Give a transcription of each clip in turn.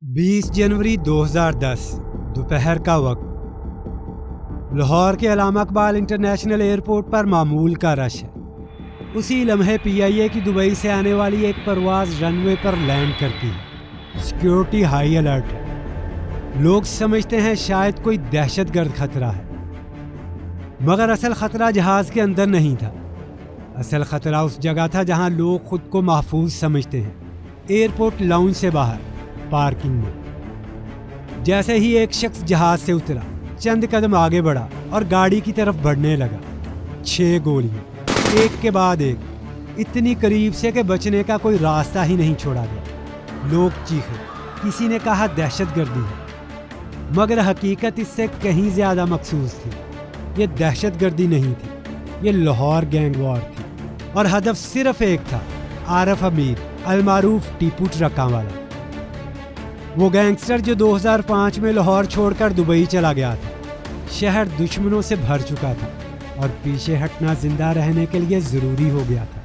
20 जनवरी 2010 दोपहर का वक्त। लाहौर के अल्लामा इकबाल इंटरनेशनल एयरपोर्ट पर मामूल का रश है। उसी लम्हे PIA की दुबई से आने वाली एक परवाज़ रनवे पर लैंड करती है। सिक्योरिटी हाई अलर्ट है। लोग समझते हैं शायद कोई दहशतगर्द खतरा है, मगर असल खतरा जहाज़ के अंदर नहीं था। असल खतरा उस जगह था जहां लोग खुद को महफूज समझते हैं, एयरपोर्ट लाउंज से बाहर पार्किंग में। जैसे ही एक शख्स जहाज से उतरा, चंद कदम आगे बढ़ा और गाड़ी की तरफ बढ़ने लगा। 6 गोलियां, एक के बाद एक, इतनी करीब से कि बचने का कोई रास्ता ही नहीं छोड़ा गया। लोग चीखे, किसी ने कहा दहशतगर्दी है, मगर हकीकत इससे कहीं ज़्यादा मखसूस थी। ये दहशतगर्दी नहीं थी, ये लाहौर गैंग वॉर थी, और हदफ सिर्फ एक था, आरिफ अमीर अलमारूफ टीपू ट्रकां वाला। वो गैंगस्टर जो 2005 में लाहौर छोड़कर दुबई चला गया था। शहर दुश्मनों से भर चुका था और पीछे हटना जिंदा रहने के लिए ज़रूरी हो गया था।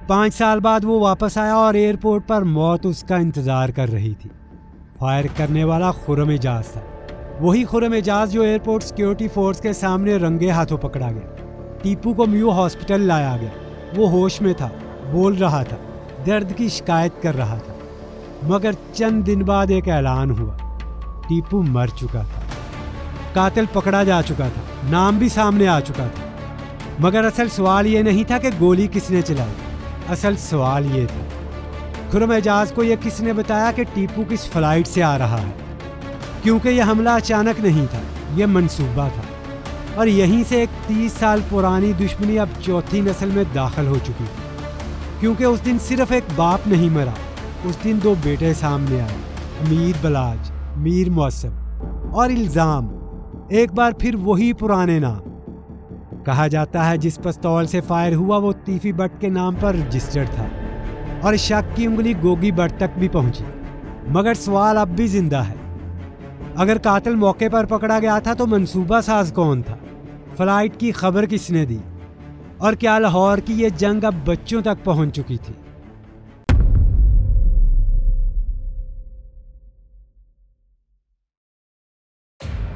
5 साल बाद वो वापस आया और एयरपोर्ट पर मौत उसका इंतज़ार कर रही थी। फायर करने वाला खुर्रम एजाज था, वही खुर्रम एजाज जो एयरपोर्ट सिक्योरिटी फोर्स के सामने रंगे हाथों पकड़ा गया। टीपू को म्यू हॉस्पिटल लाया गया। वो होश में था, बोल रहा था, दर्द की शिकायत कर रहा था, मगर चंद दिन बाद एक ऐलान हुआ, टीपू मर चुका था। कातिल पकड़ा जा चुका था, नाम भी सामने आ चुका था। मगर असल सवाल ये नहीं था कि गोली किसने चलाई। असल सवाल ये था, खुर्रम एजाज को ये किसने बताया कि टीपू किस फ्लाइट से आ रहा है। क्योंकि यह हमला अचानक नहीं था, यह मंसूबा था। और यहीं से एक 30 साल पुरानी दुश्मनी अब चौथी नस्ल में दाखिल हो चुकी थी। क्योंकि उस दिन सिर्फ एक बाप नहीं मरा, उस दिन 2 बेटे सामने आए, अमीर बलाज, मीर मौसम। और इल्ज़ाम एक बार फिर वही पुराने नाम। कहा जाता है जिस पिस्तौल से फायर हुआ वो तीफी बट के नाम पर रजिस्टर्ड था, और शक की उंगली गोगी बट तक भी पहुंची। मगर सवाल अब भी जिंदा है, अगर कातिल मौके पर पकड़ा गया था तो मंसूबा साज कौन था? फ्लाइट की खबर किसने दी? और क्या लाहौर की ये जंग अब बच्चों तक पहुंच चुकी थी?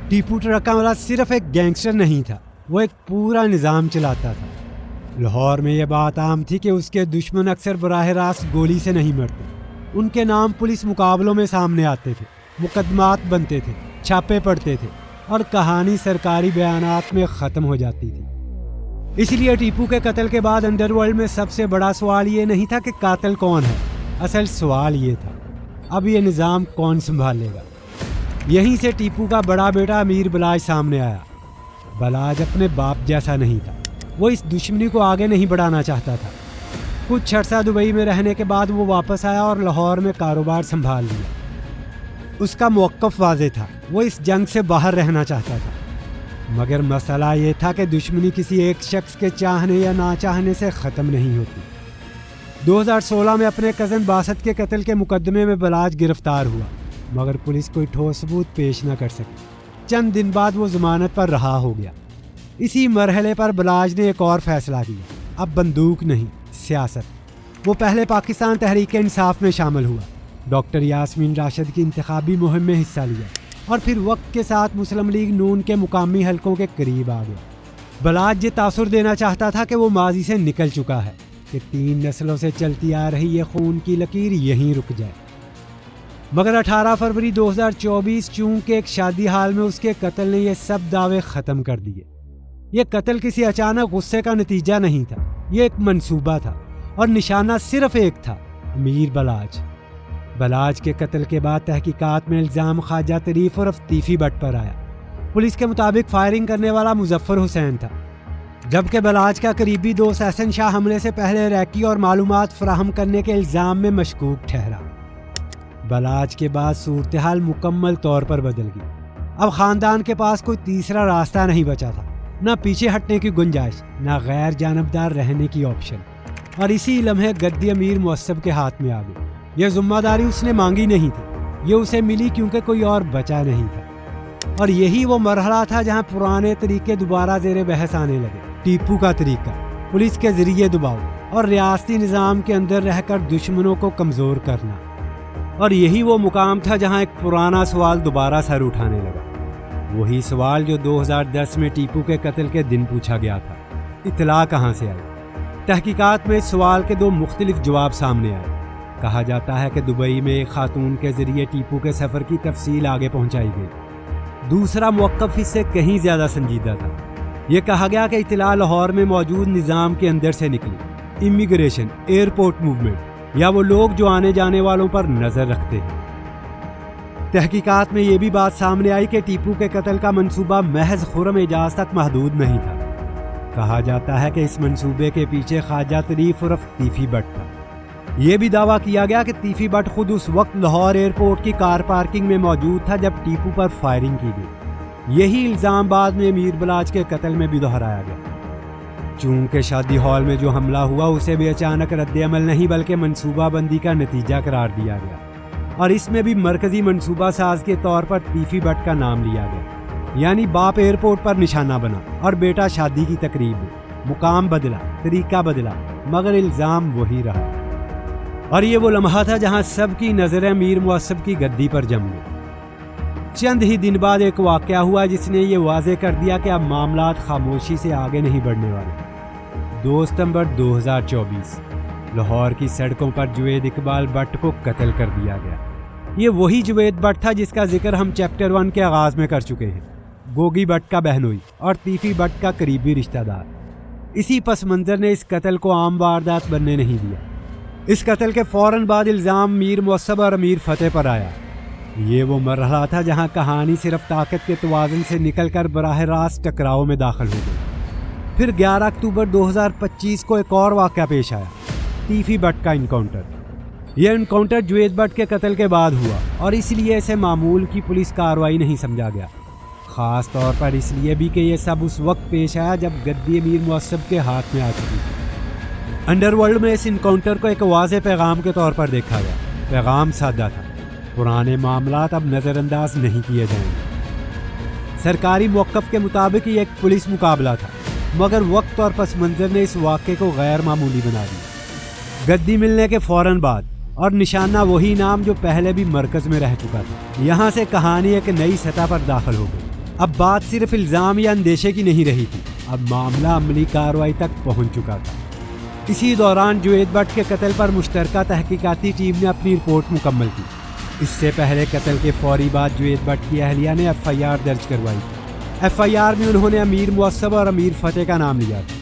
टीपू ट्रकां वाला सिर्फ एक गैंगस्टर नहीं था, वो एक पूरा निज़ाम चलाता था। लाहौर में यह बात आम थी कि उसके दुश्मन अक्सर बराह रास्त गोली से नहीं मरते। उनके नाम पुलिस मुकाबलों में सामने आते थे, मुकदमात बनते थे, छापे पड़ते थे, और कहानी सरकारी बयानात में ख़त्म हो जाती थी। इसलिए टीपू के कत्ल के बाद अंडरवर्ल्ड में सबसे बड़ा सवाल ये नहीं था कि कातिल कौन है। असल सवाल ये था, अब ये निज़ाम कौन संभालेगा? यहीं से टीपू का बड़ा बेटा अमीर बलाज सामने आया। बलाज अपने बाप जैसा नहीं था, वो इस दुश्मनी को आगे नहीं बढ़ाना चाहता था। कुछ अरसा दुबई में रहने के बाद वो वापस आया और लाहौर में कारोबार संभाल लिया। उसका मौक़िफ़ वाज़ेह था, वो इस जंग से बाहर रहना चाहता था। मगर मसला ये था कि दुश्मनी किसी एक शख्स के चाहने या ना चाहने से ख़त्म नहीं होती। 2016 में अपने कज़न बासत के कत्ल के मुकदमे में बलाज गिरफ्तार हुआ, मगर पुलिस कोई ठोस सबूत पेश न कर सकी। चंद दिन बाद वो ज़मानत पर रहा हो गया। इसी मरहले पर बलाज ने एक और फैसला किया, अब बंदूक नहीं, सियासत। वो पहले पाकिस्तान तहरीक इंसाफ में शामिल हुआ, डॉक्टर यास्मीन राशिद की इंतखाबी मुहिम में हिस्सा लिया, और फिर वक्त के साथ मुस्लिम लीग नून के मुकामी हलकों के करीब आ गया। बलाज ये तासुर देना चाहता था कि वो माजी से निकल चुका है, कि 3 नस्लों से चलती आ रही ये खून की लकीर यहीं रुक जाए। मगर 18 फरवरी 2024 चूंकि एक शादी हाल में उसके कत्ल ने ये सब दावे ख़त्म कर दिए। ये कत्ल किसी अचानक गुस्से का नतीजा नहीं था, ये एक मंसूबा था, और निशाना सिर्फ एक था, अमीर बलाज। बलाज के कत्ल के बाद तहकीकात में इल्ज़ाम ख्वाजा तरीफ और तीफी बट पर आया। पुलिस के मुताबिक फायरिंग करने वाला मुजफ्फर हुसैन था, जबकि बलाज का करीबी दोस्त एहसन शाह हमले से पहले रैकी और मालूमात फराहम करने के इल्ज़ाम में मशकूक ठहरा। बलाज के बाद सूरत हाल मुकम्मल तौर पर बदल गई। अब ख़ानदान के पास कोई तीसरा रास्ता नहीं बचा था, ना पीछे हटने की गुंजाइश, ना गैर जानबदार रहने की ऑप्शन। और इसी लम्हे गद्दी अमीर मौसम के हाथ में आ गई। यह जिम्मेदारी उसने मांगी नहीं थी, ये उसे मिली क्योंकि कोई और बचा नहीं था। और यही वो मरहला था जहाँ पुराने तरीके दोबारा ज़ेरे बहस आने लगे। टीपू का तरीका, पुलिस के ज़रिए दबाव और रियासती निज़ाम के अंदर रहकर दुश्मनों को कमज़ोर करना। اور یہی وہ مقام تھا جہاں ایک پرانا سوال دوبارہ سر اٹھانے لگا، وہی سوال جو 2010 میں ٹیپو کے قتل کے دن پوچھا گیا تھا، اطلاع کہاں سے آئی؟ تحقیقات میں اس سوال کے دو مختلف جواب سامنے آئے۔ کہا جاتا ہے کہ دبئی میں ایک خاتون کے ذریعے ٹیپو کے سفر کی تفصیل آگے پہنچائی گئی۔ دوسرا موقف اس سے کہیں زیادہ سنجیدہ تھا۔ یہ کہا گیا کہ اطلاع لاہور میں موجود نظام کے اندر سے نکلی، امیگریشن، ایئرپورٹ موومنٹ، یا وہ لوگ جو آنے جانے والوں پر نظر رکھتے ہیں۔ تحقیقات میں یہ بھی بات سامنے آئی کہ ٹیپو کے قتل کا منصوبہ محض خرم اعجاز تک محدود نہیں تھا۔ کہا جاتا ہے کہ اس منصوبے کے پیچھے خواجہ طریف عرف تیفی بٹ تھا۔ یہ بھی دعویٰ کیا گیا کہ تیفی بٹ خود اس وقت لاہور ایئرپورٹ کی کار پارکنگ میں موجود تھا جب ٹیپو پر فائرنگ کی گئی۔ یہی الزام بعد میں امیر بلاچ کے قتل میں بھی دہرایا گیا۔ چونکہ شادی ہال میں جو حملہ ہوا اسے بھی اچانک رد عمل نہیں بلکہ منصوبہ بندی کا نتیجہ قرار دیا گیا، اور اس میں بھی مرکزی منصوبہ ساز کے طور پر تیفی بٹ کا نام لیا گیا۔ یعنی باپ ایئرپورٹ پر نشانہ بنا اور بیٹا شادی کی تقریب میں، مقام بدلا، طریقہ بدلا، مگر الزام وہی رہا۔ اور یہ وہ لمحہ تھا جہاں سب کی نظریں میر معصب کی گدی پر جم گئی۔ چند ہی دن بعد ایک واقعہ ہوا جس نے یہ واضح کر دیا کہ اب معاملات خاموشی سے آگے نہیں بڑھنے والے۔ 2 ستمبر 2024 لاہور کی سڑکوں پر جوید اقبال بٹ کو قتل کر دیا گیا۔ یہ وہی جوید بٹ تھا جس کا ذکر ہم چیپٹر 1 کے آغاز میں کر چکے ہیں، گوگی بٹ کا بہنوئی اور تیفی بٹ کا قریبی رشتہ دار۔ اسی پس منظر نے اس قتل کو عام واردات بننے نہیں دیا۔ اس قتل کے فوراً بعد الزام میر معصب اور امیر فتح پر آیا۔ یہ وہ مرحلہ تھا جہاں کہانی صرف طاقت کے توازن سے نکل کر براہ راست ٹکراؤ میں داخل ہو گئی۔ پھر 11 اکتوبر 2025 کو ایک اور واقعہ پیش آیا، تیفی بٹ کا انکاؤنٹر۔ یہ انکاؤنٹر جوید بٹ کے قتل کے بعد ہوا اور اس لیے اسے معمول کی پولیس کارروائی نہیں سمجھا گیا، خاص طور پر اس لیے بھی کہ یہ سب اس وقت پیش آیا جب گدی امیر معصب کے ہاتھ میں آ چکی تھی۔ انڈر ورلڈ میں اس انکاؤنٹر کو ایک واضح پیغام کے طور پر دیکھا گیا۔ پیغام سادہ تھا، پرانے معاملات اب نظر انداز نہیں کیے جائیں گے۔ سرکاری موقف کے مطابق یہ ایک پولیس مقابلہ تھا، مگر وقت اور پس منظر نے اس واقعے کو غیر معمولی بنا دیا۔ گدی ملنے کے فوراً بعد اور نشانہ وہی نام جو پہلے بھی مرکز میں رہ چکا تھا، یہاں سے کہانی ایک نئی سطح پر داخل ہو گئی۔ اب بات صرف الزام یا اندیشے کی نہیں رہی تھی، اب معاملہ عملی کارروائی تک پہنچ چکا تھا۔ اسی دوران جوید بٹ کے قتل پر مشترکہ تحقیقاتی ٹیم نے اپنی رپورٹ مکمل کی۔ اس سے پہلے قتل کے فوری بعد جوید بٹ کی اہلیہ نے FIR درج کروائی۔ FIR میں انہوں نے امیر معصب اور امیر فتح کا نام لیا تھا۔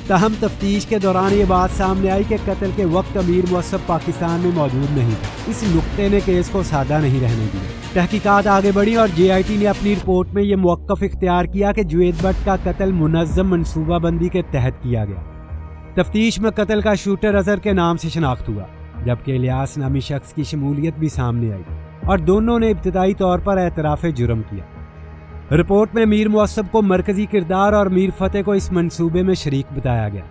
تاہم تفتیش کے دوران یہ بات سامنے آئی کہ قتل کے وقت امیر معصب پاکستان میں موجود نہیں تھا۔ اس نقطے نے کیس کو سادہ نہیں رہنے دیا۔ تحقیقات آگے بڑھی اور JIT نے اپنی رپورٹ میں یہ موقف اختیار کیا کہ جوید بٹ کا قتل منظم منصوبہ بندی کے تحت کیا گیا۔ تفتیش میں قتل کا شوٹر اظہر کے نام سے شناخت ہوا، جبکہ الیاس نامی شخص کی شمولیت بھی سامنے آئی اور دونوں نے ابتدائی طور پر اعتراف جرم کیا۔ رپورٹ میں میر معصب کو مرکزی کردار اور میر فتح کو اس منصوبے میں شریک بتایا گیا،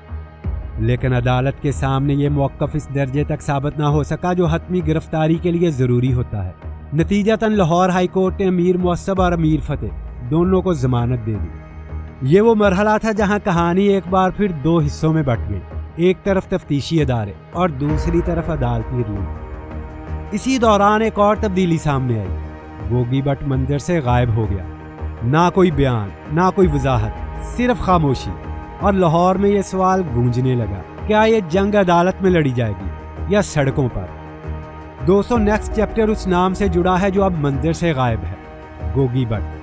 لیکن عدالت کے سامنے یہ موقف اس درجے تک ثابت نہ ہو سکا جو حتمی گرفتاری کے لیے ضروری ہوتا ہے۔ نتیجتاً لاہور ہائی کورٹ نے میر معصب اور امیر فتح دونوں کو ضمانت دے دی۔ یہ وہ مرحلہ تھا جہاں کہانی ایک بار پھر 2 حصوں میں بٹ گئی، ایک طرف تفتیشی ادارے اور دوسری طرف عدالتی ریلیف۔ اسی دوران ایک اور تبدیلی سامنے آئی، گوگی بٹ منظر سے غائب ہو گیا۔ نہ کوئی بیان، نہ کوئی وضاحت، صرف خاموشی، اور لاہور میں یہ سوال گونجنے لگا، کیا یہ جنگ عدالت میں لڑی جائے گی یا سڑکوں پر؟ دوستو، نیکسٹ چیپٹر اس نام سے جڑا ہے جو اب منظر سے غائب ہے، گوگی بٹ۔